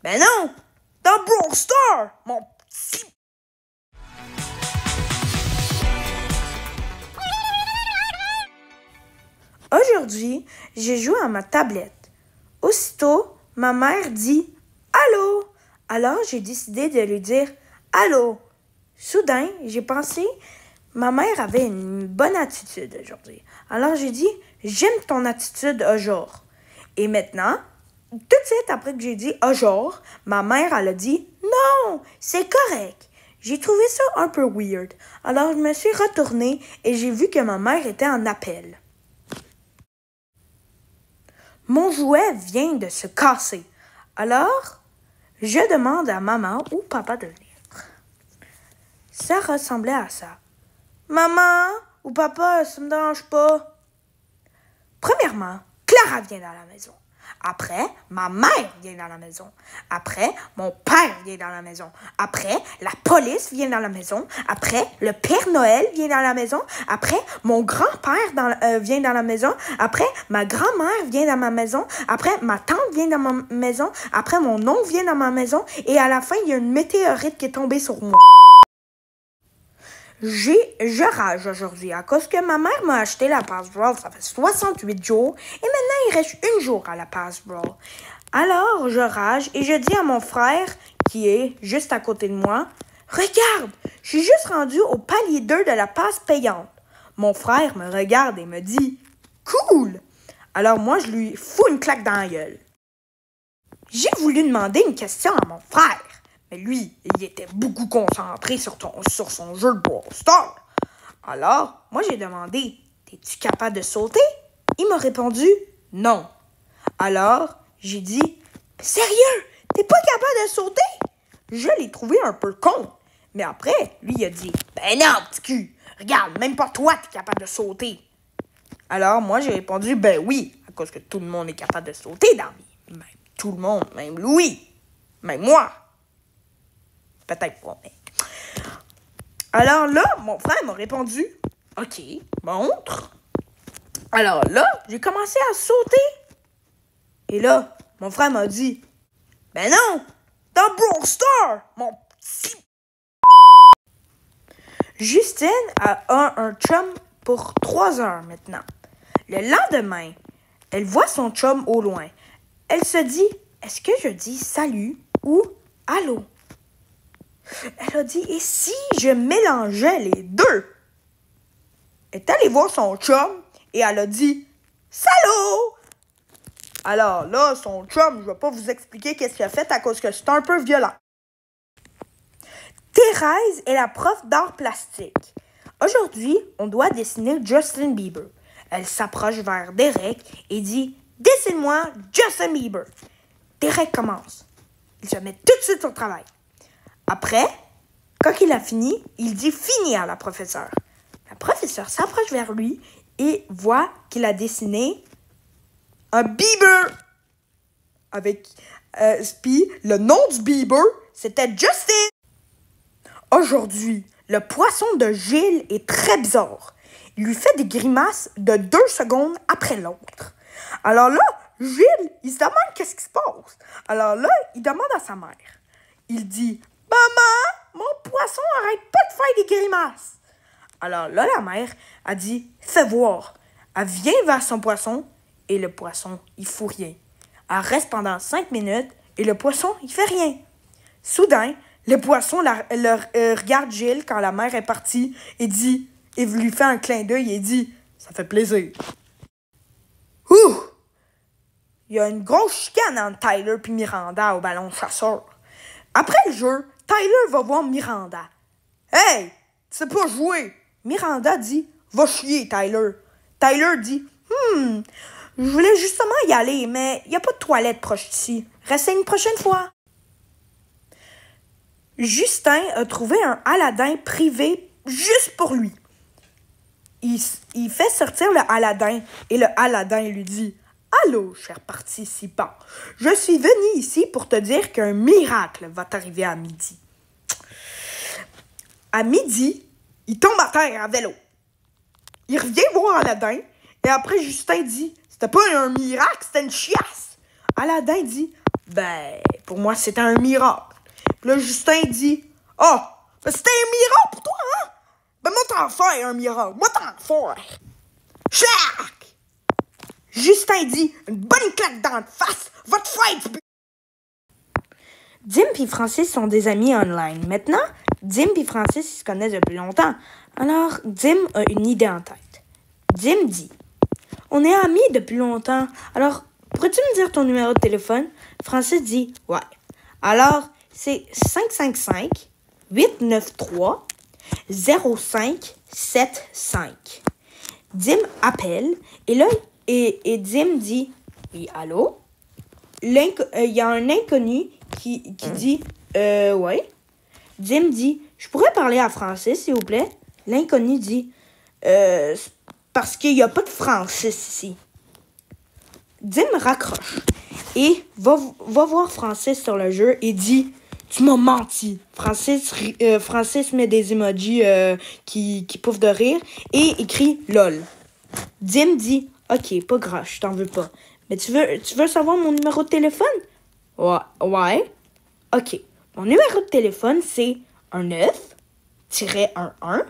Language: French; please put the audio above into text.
Ben non! Dans Brawl Stars, mon petit... Aujourd'hui, j'ai joué à ma tablette. Aussitôt, ma mère dit « Allô ?» Alors, j'ai décidé de lui dire « Allô ?» Soudain, j'ai pensé, ma mère avait une bonne attitude aujourd'hui. Alors, j'ai dit « J'aime ton attitude aujourd'hui. » Et maintenant, tout de suite après que j'ai dit « aujourd'hui », ma mère, elle a dit « Non, c'est correct. » J'ai trouvé ça un peu weird. Alors, je me suis retournée et j'ai vu que ma mère était en appel. Mon jouet vient de se casser. Alors, je demande à maman ou papa de venir. Ça ressemblait à ça. Maman ou papa, ça me dérange pas. Premièrement, Clara vient dans la maison. Après, ma mère vient dans la maison. Après, mon père vient dans la maison. Après, la police vient dans la maison. Après, le Père Noël vient dans la maison. Après, mon grand-père vient dans la maison. Après, ma grand-mère vient dans ma maison. Après, ma tante vient dans ma maison. Après, mon oncle vient dans ma maison. Et à la fin, il y a une météorite qui est tombée sur moi. Je rage aujourd'hui à cause que ma mère m'a acheté la passe Brawl. Ça fait 68 jours et maintenant il reste un jour à la passe Brawl. Alors je rage et je dis à mon frère qui est juste à côté de moi, « Regarde, je suis juste rendu au palier 2 de la passe payante. » Mon frère me regarde et me dit, « Cool! » Alors moi je lui fous une claque dans la gueule. J'ai voulu demander une question à mon frère. Mais lui, il était beaucoup concentré sur son jeu de Brawl Stars. Alors, moi, j'ai demandé, « Es-tu capable de sauter? » Il m'a répondu, « Non. » Alors, j'ai dit, « Sérieux? T'es pas capable de sauter? » Je l'ai trouvé un peu con. Mais après, lui, il a dit, « Ben non, petit cul. Regarde, même pas toi, t'es capable de sauter. » Alors, moi, j'ai répondu, « Ben oui, à cause que tout le monde est capable de sauter dans la vie. Même tout le monde, même Louis, même moi. » Peut-être pas, mais... Alors là, mon frère m'a répondu, « OK, montre. » Alors là, j'ai commencé à sauter. Et là, mon frère m'a dit, « Ben non, dans Brawl Stars, mon petit... » Justine a un chum pour 3 heures maintenant. Le lendemain, elle voit son chum au loin. Elle se dit, est-ce que je dis salut ou allô? Elle a dit, et si je mélangeais les deux? Elle est allée voir son chum et elle a dit, salaud! Alors là, son chum, je vais pas vous expliquer qu'est-ce qu'il a fait à cause que c'est un peu violent. Thérèse est la prof d'art plastique. Aujourd'hui, on doit dessiner Justin Bieber. Elle s'approche vers Derek et dit, dessine-moi Justin Bieber. Derek commence. Il se met tout de suite au travail. Après, quand il a fini, il dit « fini » à la professeure. La professeure s'approche vers lui et voit qu'il a dessiné un Bieber. Puis le nom du Bieber, c'était Justin. Aujourd'hui, le poisson de Gilles est très bizarre. Il lui fait des grimaces de 2 secondes après l'autre. Alors là, Gilles, il se demande qu'est-ce qui se passe. Alors là, il demande à sa mère. Il dit « Maman, mon poisson arrête pas de faire des grimaces. » Alors là, la mère a dit « Fais voir. » Elle vient vers son poisson et le poisson, il fout rien. Elle reste pendant 5 minutes et le poisson, il fait rien. Soudain, le poisson regarde Gilles quand la mère est partie et lui fait un clin d'œil et dit « Ça fait plaisir. » Ouh! Il y a une grosse chicane entre Tyler et Miranda au ballon chasseur. Après le jeu, Tyler va voir Miranda. « Hey, tu sais pas jouer! » Miranda dit « Va chier, Tyler. » Tyler dit « je voulais justement y aller, mais il n'y a pas de toilette proche d'ici. Restez une prochaine fois. » Justin a trouvé un Aladdin privé juste pour lui. Il fait sortir le Aladdin et le Aladdin lui dit « Allô, cher participant, je suis venu ici pour te dire qu'un miracle va t'arriver à midi. » À midi, il tombe à terre à vélo. Il revient voir Aladdin et après Justin dit « C'était pas un miracle, c'était une chiasse. » Aladdin dit Ben, pour moi, c'était un miracle. Puis là, Justin dit, « Ah, ben c'était un miracle pour toi, hein? Ben, moi, t'en fais un miracle. Moi, t'en fais. » Chac! Justin dit, « Une bonne claque dans la face. Va te faire du... » Dim et Francis sont des amis online. Maintenant, Dim et Francis ils se connaissent depuis longtemps. Alors, Dim a une idée en tête. Dim dit, « On est amis depuis longtemps. Alors, pourrais-tu me dire ton numéro de téléphone? » Francis dit, « Ouais. » Alors, c'est 555-893-0575. Dim appelle et là, et Dim dit, « Oui, allô? » Il y a un inconnu qui dit, ouais. Dim dit, « Je pourrais parler à Francis, s'il vous plaît? » L'inconnu dit, parce qu'il n'y a pas de Francis ici. » Dim raccroche et va voir Francis sur le jeu et dit, « Tu m'as menti. » Francis met des emojis qui pouffent de rire et écrit « LOL ». Dim dit, « Ok, pas grave, je t'en veux pas. Mais tu veux savoir mon numéro de téléphone? » Ouais. Ok, mon numéro de téléphone, c'est 19-11-11-11.